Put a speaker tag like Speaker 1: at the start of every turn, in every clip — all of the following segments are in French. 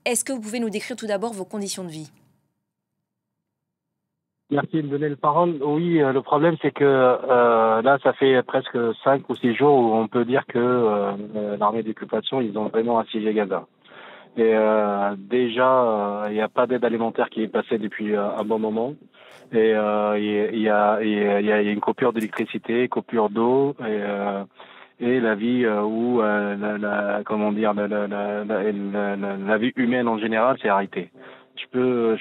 Speaker 1: Est-ce que vous pouvez nous décrire tout d'abord vos conditions de vie?
Speaker 2: Merci de me donner la parole. Oui, le problème c'est que là, ça fait presque 5 ou 6 jours où on peut dire que l'armée d'occupation, ils ont vraiment assiégé Gaza. Et déjà, il n'y a pas d'aide alimentaire qui est passée depuis un bon moment. Et il y a une coupure d'électricité, coupure d'eau et la vie ou comment dire, la vie humaine en général s'est arrêtée. Je peux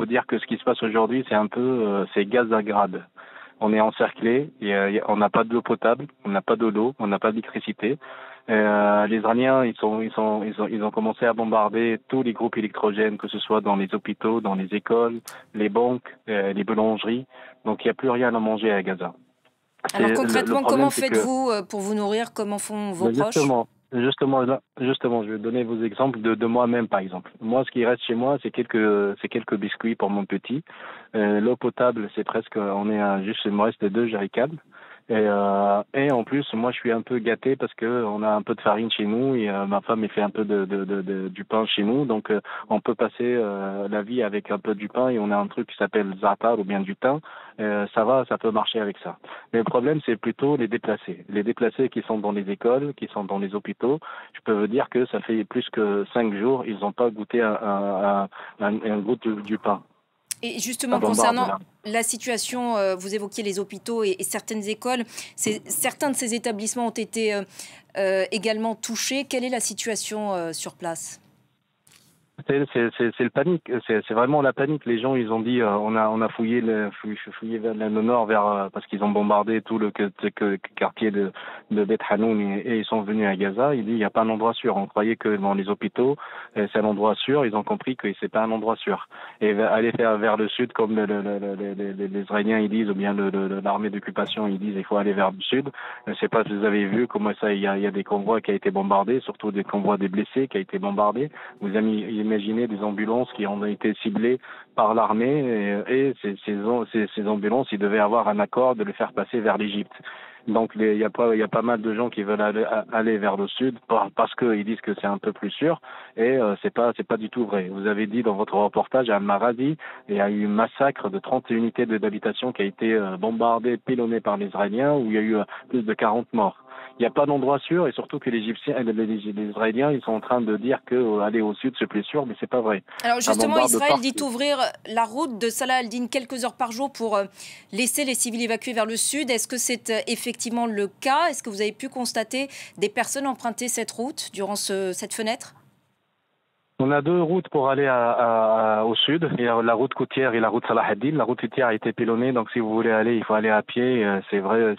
Speaker 2: dire que ce qui se passe aujourd'hui, c'est un peu, c'est Gazagrad. On est encerclé, on n'a pas d'eau potable, on n'a pas d'eau, on n'a pas d'électricité. Les Iraniens, ils ont commencé à bombarder tous les groupes électrogènes, que ce soit dans les hôpitaux, dans les écoles, les banques, les boulangeries. Donc il n'y a plus rien à manger à Gaza.
Speaker 1: Alors
Speaker 2: Le
Speaker 1: concrètement,
Speaker 2: problème,
Speaker 1: comment
Speaker 2: c'est que
Speaker 1: faites-vous pour vous nourrir? Comment font vos
Speaker 2: ben
Speaker 1: proches?
Speaker 2: justement, je vais donner vos exemples de moi-même, par exemple. Moi, ce qui reste chez moi, c'est quelques biscuits pour mon petit. L'eau potable, c'est presque, juste, il me reste 2 jerrycans. Et en plus, moi, je suis un peu gâté parce que on a un peu de farine chez nous et ma femme, elle fait un peu du pain chez nous. Donc, on peut passer la vie avec un peu du pain et on a un truc qui s'appelle za'atar ou bien du thym. Ça va, ça peut marcher avec ça. Mais le problème, c'est plutôt les déplacés. Les déplacés qui sont dans les écoles, qui sont dans les hôpitaux. Je peux vous dire que ça fait plus que 5 jours, ils n'ont pas goûté un goût du pain.
Speaker 1: Et
Speaker 2: Ça
Speaker 1: justement,
Speaker 2: bombarde
Speaker 1: concernant
Speaker 2: là.
Speaker 1: la situation, vous évoquiez les hôpitaux et certaines écoles. Certains de ces établissements ont été également touchés. Quelle est la situation sur place?
Speaker 2: C'est le panique, c'est vraiment la panique. Les gens, ils ont dit, on a fouillé vers le nord, parce qu'ils ont bombardé tout le quartier de Beth Hanoun et ils sont venus à Gaza. Ils disent, il n'y a pas un endroit sûr. On croyait que dans les hôpitaux, c'est un endroit sûr. Ils ont compris que c'est pas un endroit sûr. Et aller faire vers le sud, comme les Israéliens ils disent, ou bien l'armée d'occupation ils disent, il faut aller vers le sud. Je ne sais pas si vous avez vu comment ça, il y a des convois qui a été bombardés, surtout des convois des blessés qui a été bombardés. Vous imaginez des ambulances qui ont été ciblées par l'armée et ces ambulances, ils devaient avoir un accord de les faire passer vers l'Égypte. Donc il y a pas mal de gens qui veulent aller vers le sud parce qu'ils disent que c'est un peu plus sûr et c'est pas du tout vrai. Vous avez dit dans votre reportage à Al-Maradi, il y a eu un massacre de 30 unités d'habitation qui a été bombardée, pilonnée par les Israéliens où il y a eu plus de 40 morts. Il n'y a pas d'endroit sûr et surtout que les Israéliens, ils sont en train de dire que aller au sud c'est plus sûr, mais c'est pas vrai.
Speaker 1: Alors
Speaker 2: Ça
Speaker 1: justement,
Speaker 2: bombarde
Speaker 1: Israël dit
Speaker 2: partout.
Speaker 1: ouvrir la route de Salah al-Din quelques heures par jour pour laisser les civils évacuer vers le sud. Est-ce que c'est effectivement le cas? Est-ce que vous avez pu constater des personnes emprunter cette route durant cette fenêtre?
Speaker 2: On a 2 routes pour aller au sud. Il y a la route côtière et la route Salah ad-Din. La route côtière a été pilonnée, donc si vous voulez aller, il faut aller à pied. C'est vrai,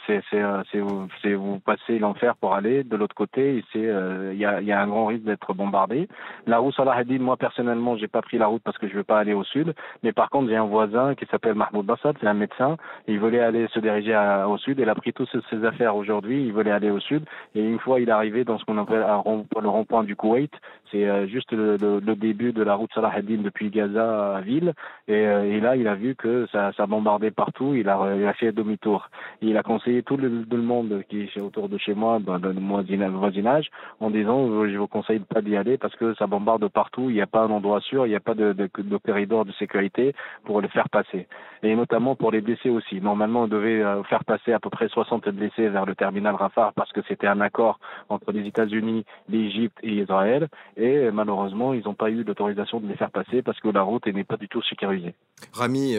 Speaker 2: vous passez l'enfer pour aller de l'autre côté. Il y a un grand risque d'être bombardé. La route Salah ad-Din, moi personnellement, j'ai pas pris la route parce que je veux pas aller au sud. Mais par contre, j'ai un voisin qui s'appelle Mahmoud Bassad, c'est un médecin. Il voulait aller se diriger au sud. Il a pris toutes ses affaires aujourd'hui. Il voulait aller au sud. Et une fois il est arrivé dans ce qu'on appelle le rond-point du Koweït, c'est juste le début de la route Salah ad-Din depuis Gaza à ville. Et là, il a vu que ça bombardait partout. Il a fait demi-tour. Il a conseillé tout le monde qui est autour de chez moi, dans le voisinage, en disant je vous conseille de pas d'y aller parce que ça bombarde partout. Il n'y a pas un endroit sûr. Il n'y a pas de corridor de sécurité pour le faire passer. Et notamment pour les blessés aussi. Normalement, on devait faire passer à peu près 60 blessés vers le terminal Rafah parce que c'était un accord entre les États-Unis, l'Égypte et Israël. Et malheureusement, ils n'ont pas eu d'autorisation de les faire passer parce que la route n'est pas du tout sécurisée.
Speaker 3: Rami,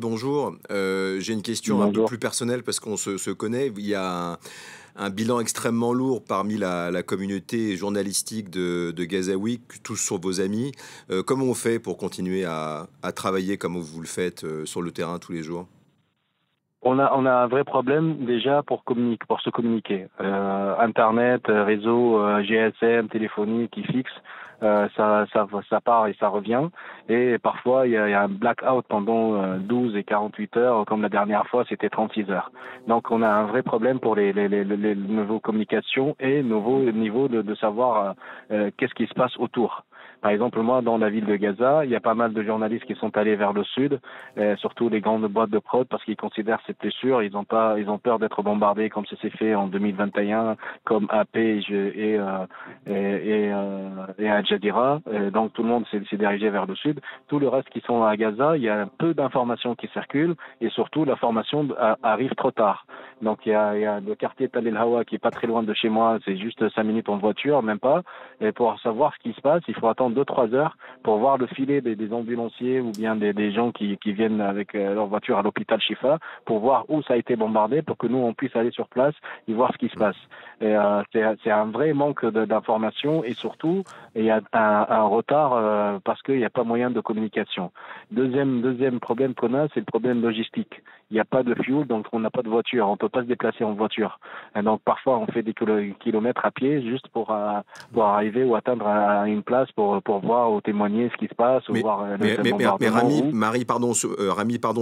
Speaker 3: bonjour. J'ai une question un peu
Speaker 2: Bonjour.
Speaker 3: plus personnelle parce qu'on se connaît. Il y a un bilan extrêmement lourd parmi la communauté journalistique de Gazaoui, tous sont vos amis. Comment on fait pour continuer à travailler comme vous le faites sur le terrain tous les jours?
Speaker 2: On a un vrai problème déjà pour se communiquer. Internet, réseau, GSM, téléphonie qui fixe, ça part et ça revient. Et parfois il y a un blackout pendant 12 et 48 heures, comme la dernière fois c'était 36 heures. Donc on a un vrai problème pour les nouveaux communications et nouveaux niveaux de savoir qu'est-ce qui se passe autour. Par exemple, moi, dans la ville de Gaza, il y a pas mal de journalistes qui sont allés vers le sud, surtout les grandes boîtes de prod, parce qu'ils considèrent que c'est plus sûr. Ils ont peur d'être bombardés comme ça s'est fait en 2021, comme AP et Al Jazeera. Donc tout le monde s'est dirigé vers le sud. Tout le reste qui sont à Gaza, il y a peu d'informations qui circulent et surtout l'information arrive trop tard. Donc il y a le quartier Tal El Hawa qui est pas très loin de chez moi, c'est juste 5 minutes en voiture, même pas. Et pour savoir ce qui se passe, il faut attendre 2-3 heures pour voir le filet des ambulanciers ou bien des gens qui viennent avec leur voiture à l'hôpital Shifa pour voir où ça a été bombardé pour que nous on puisse aller sur place et voir ce qui se passe. Et c'est un vrai manque d'informations et surtout il y a un retard parce qu'il n'y a pas moyen de communication. Deuxième problème qu'on a, c'est le problème logistique. Il n'y a pas de fuel, donc on n'a pas de voiture. On peut pas se déplacer en voiture. Et donc parfois on fait des kilomètres à pied juste pour arriver ou atteindre à une place pour voir ou témoigner ce qui se passe ou voir le bombardement.
Speaker 3: Rami,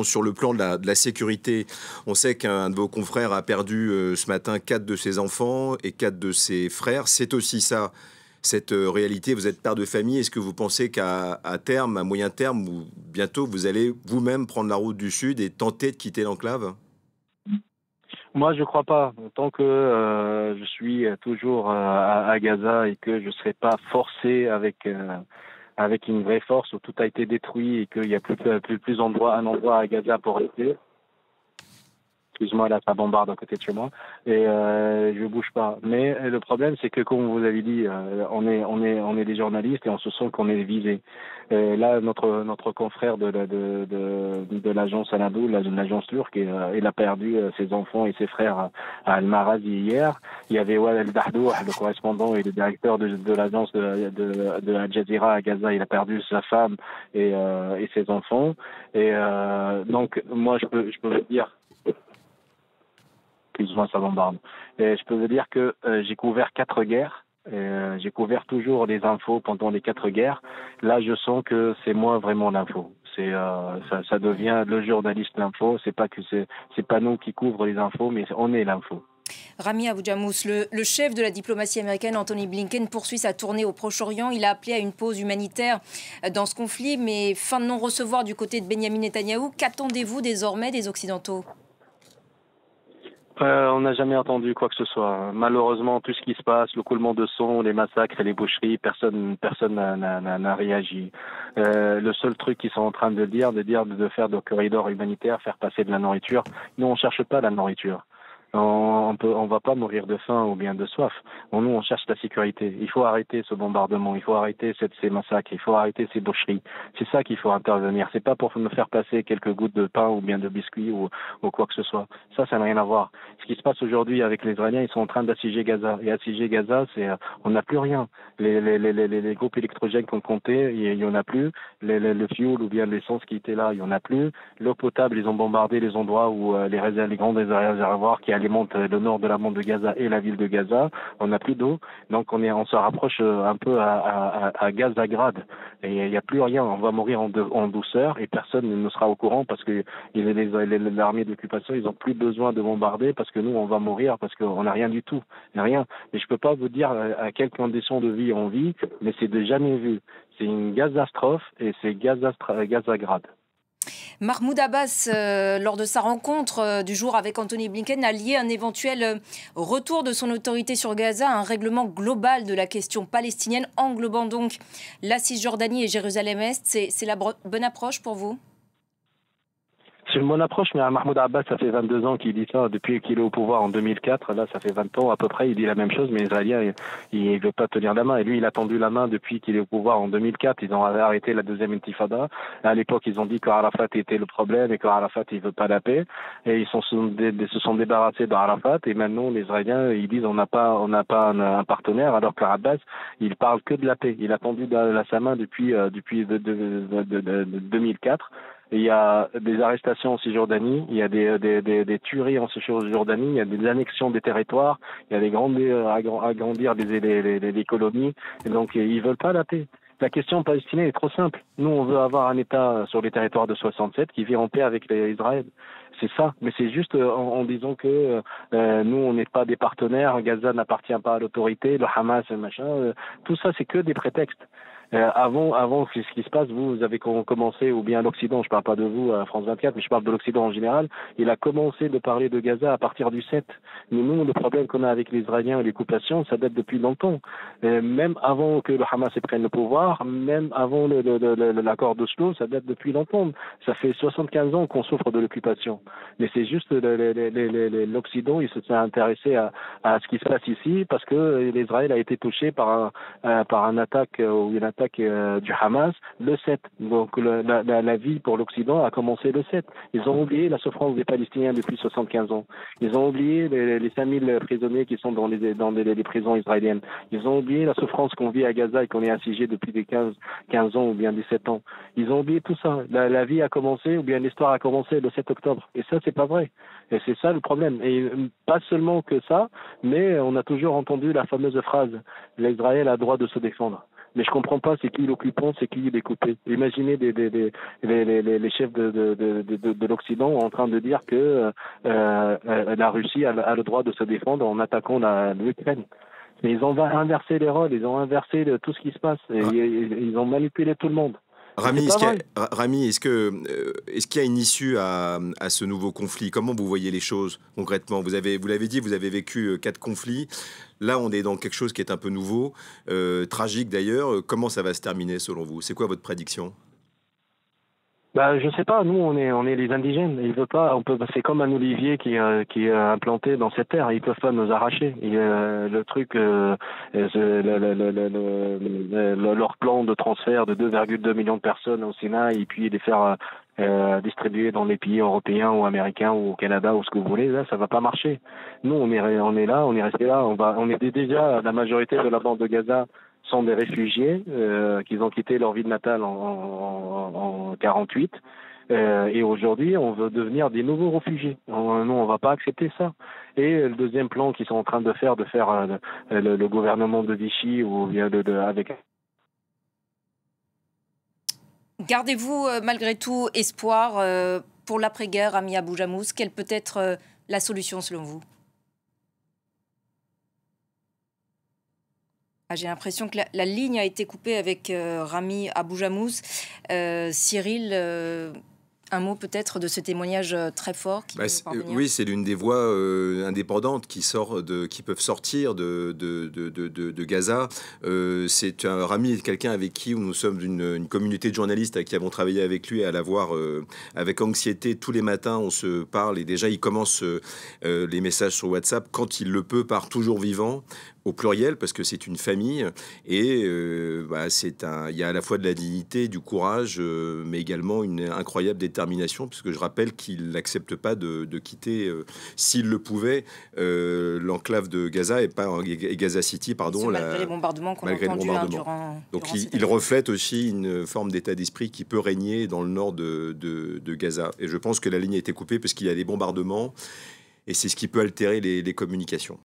Speaker 3: sur le plan de la sécurité, on sait qu'un de vos confrères a perdu ce matin 4 de ses enfants et 4 de ses frères. C'est aussi ça, cette réalité. Vous êtes père de famille. Est-ce que vous pensez qu'à terme, à moyen terme ou bientôt, vous allez vous-même prendre la route du Sud et tenter de quitter l'enclave ?
Speaker 2: Moi, je crois pas. Tant que je suis toujours à Gaza et que je ne serai pas forcé avec une vraie force où tout a été détruit et qu'il n'y a plus un endroit à Gaza pour rester. Excuse-moi, là, ça bombarde à côté de chez moi et je bouge pas. Mais le problème, c'est que comme vous avez dit, on est des journalistes et on se sent qu'on est visé. Là, notre confrère de l'agence Anadolu, l'agence turque, il a perdu ses enfants et ses frères à Al-Marazi hier. Il y avait Walid Dahdour, le correspondant et le directeur de l'agence de Al Jazeera à Gaza. Il a perdu sa femme et ses enfants. Et donc, moi, je peux vous dire. Excuse-moi, ça bombarde. Et je peux vous dire que j'ai couvert 4 guerres. J'ai couvert toujours les infos pendant les 4 guerres. Là, je sens que c'est moi vraiment l'info. Ça devient le journaliste l'info. C'est pas nous qui couvrons les infos, mais on est l'info.
Speaker 1: Rami Abou-Jamous, le chef de la diplomatie américaine, Anthony Blinken, poursuit sa tournée au Proche-Orient. Il a appelé à une pause humanitaire dans ce conflit, mais fin de non-recevoir du côté de Benyamin Netanyahou. Qu'attendez-vous désormais des Occidentaux ?
Speaker 2: On n'a jamais entendu quoi que ce soit. Malheureusement, tout ce qui se passe, le coulement de sang, les massacres et les boucheries, personne n'a réagi. Le seul truc qu'ils sont en train de dire de faire des corridors humanitaires, faire passer de la nourriture. Nous, on cherche pas la nourriture. On va pas mourir de faim ou bien de soif. Nous, on cherche la sécurité. Il faut arrêter ce bombardement. Il faut arrêter ces massacres. Il faut arrêter ces boucheries. C'est ça qu'il faut intervenir. C'est pas pour nous faire passer quelques gouttes de pain ou bien de biscuits ou quoi que ce soit. Ça n'a rien à voir. Ce qui se passe aujourd'hui avec les Israéliens, ils sont en train d'assiéger Gaza. Et assiéger Gaza, on n'a plus rien. Les groupes électrogènes qu'on comptait, il y en a plus. Le fuel ou bien l'essence qui était là, il y en a plus. L'eau potable, ils ont bombardé les endroits où les grands réservoirs qui alimente le nord de la bande de Gaza et la ville de Gaza. On n'a plus d'eau, donc on se rapproche un peu à Gazagrad. Et il n'y a plus rien. On va mourir en douceur et personne ne sera au courant parce que l'armée d'occupation, ils n'ont plus besoin de bombarder parce que nous, on va mourir parce qu'on n'a rien du tout. Rien. Mais je peux pas vous dire à quelles conditions de vie on vit, mais c'est de jamais vu. C'est une gazastrophe et c'est Gazagrad.
Speaker 1: Mahmoud Abbas, lors de sa rencontre du jour avec Anthony Blinken, a lié un éventuel retour de son autorité sur Gaza à un règlement global de la question palestinienne, englobant donc la Cisjordanie et Jérusalem-Est. C'est la bonne approche pour vous ?
Speaker 2: C'est une bonne approche, mais à Mahmoud Abbas, ça fait 22 ans qu'il dit ça, depuis qu'il est au pouvoir en 2004. Là, ça fait 20 ans à peu près, il dit la même chose, mais les Israéliens, il ne veut pas tenir la main. Et lui, il a tendu la main depuis qu'il est au pouvoir en 2004. Ils ont arrêté la deuxième intifada. À l'époque, ils ont dit qu'Arafat était le problème et qu'Arafat, il veut pas la paix. Et ils se sont débarrassés d'Arafat. Et maintenant, les Israéliens, ils disent on n'a pas un partenaire, alors qu'Abbas, il parle que de la paix. Il a tendu sa main depuis 2004. Il y a des arrestations en Cisjordanie, il y a des tueries en Cisjordanie, il y a des annexions des territoires, il y a des agrandir des colonies, et donc ils veulent pas la paix. La question palestinienne est trop simple. Nous, on veut avoir un État sur les territoires de 67 qui vit en paix avec Israël. C'est ça. Mais c'est juste en disant que nous, on n'est pas des partenaires, Gaza n'appartient pas à l'autorité, le Hamas, le machin. Tout ça, c'est que des prétextes. Avant, ce qui se passe, vous avez commencé, ou bien l'Occident, je parle pas de vous à France 24, mais je parle de l'Occident en général, il a commencé de parler de Gaza à partir du 7. Mais nous, le problème qu'on a avec les Israéliens et l'occupation, ça date depuis longtemps. Même avant que le Hamas prenne le pouvoir, même avant l'accord d'Oslo, ça date depuis longtemps. Ça fait 75 ans qu'on souffre de l'occupation. Mais c'est juste l'Occident, il s'est intéressé à ce qui se passe ici parce que l'Israël a été touché par une attaque ou une attaque du Hamas le 7. Donc la vie pour l'Occident a commencé le 7. Ils ont oublié la souffrance des Palestiniens depuis 75 ans. Ils ont oublié les 5000 prisonniers qui sont dans les prisons israéliennes. Ils ont oublié la souffrance qu'on vit à Gaza et qu'on est assiégé depuis des 15 ans ou bien 17 ans. Ils ont oublié tout ça. La vie a commencé ou bien l'histoire a commencé le 7 octobre. Et ça, c'est pas vrai. Et c'est ça le problème. Et pas seulement que ça, mais on a toujours entendu la fameuse phrase « l'Israël a le droit de se défendre ». Mais je comprends pas, c'est qui l'occupant, c'est qui les coupé. Imaginez les chefs de l'Occident en train de dire que la Russie a le droit de se défendre en attaquant l'Ukraine. Mais ils ont inversé les rôles, ils ont inversé tout ce qui se passe. Et ils ont manipulé tout le monde.
Speaker 3: Rami, est-ce qu'il y a une issue à ce nouveau conflit? Comment vous voyez les choses concrètement? Vous l'avez dit, vous avez vécu 4 conflits. Là, on est dans quelque chose qui est un peu nouveau, tragique d'ailleurs. Comment ça va se terminer selon vous? C'est quoi votre prédiction?
Speaker 2: Je sais pas. Nous, on est les indigènes. Ils veulent pas. C'est comme un olivier qui est implanté dans cette terre. Ils peuvent pas nous arracher. Le truc, leur plan de transfert de 2,2 millions de personnes au Sinaï et puis les faire distribuer dans les pays européens ou américains ou au Canada ou ce que vous voulez, là, ça va pas marcher. Nous, on est là, on est resté là. On est déjà la majorité de la bande de Gaza sont des réfugiés qui ont quitté leur ville natale en 48 et aujourd'hui on veut devenir des nouveaux réfugiés. Nous on va pas accepter ça. Et le deuxième plan qu'ils sont en train de faire le gouvernement de Vichy ou bien avec.
Speaker 1: Gardez-vous malgré tout espoir pour l'après-guerre, Rami Abou-Jamous? Quelle peut être la solution selon vous? J'ai l'impression que la ligne a été coupée avec Rami Abou-Jamous. Cyril, un mot peut-être de ce témoignage très fort qui
Speaker 3: oui, c'est l'une des voix indépendantes qui peuvent sortir de Gaza. Rami est quelqu'un avec qui nous sommes une communauté de journalistes qui avons travaillé avec lui à la voir avec anxiété tous les matins. On se parle et déjà il commence les messages sur WhatsApp quand il le peut par toujours vivant. Au pluriel, parce que c'est une famille, et il y a à la fois de la dignité, du courage, mais également une incroyable détermination, puisque je rappelle qu'il n'accepte pas de quitter, s'il le pouvait, l'enclave de Gaza et Gaza City, pardon.
Speaker 1: Malgré les bombardements qu'on a entendus durant
Speaker 3: il reflète aussi une forme d'état d'esprit qui peut régner dans le nord de Gaza. Et je pense que la ligne a été coupée parce qu'il y a des bombardements, et c'est ce qui peut altérer les communications.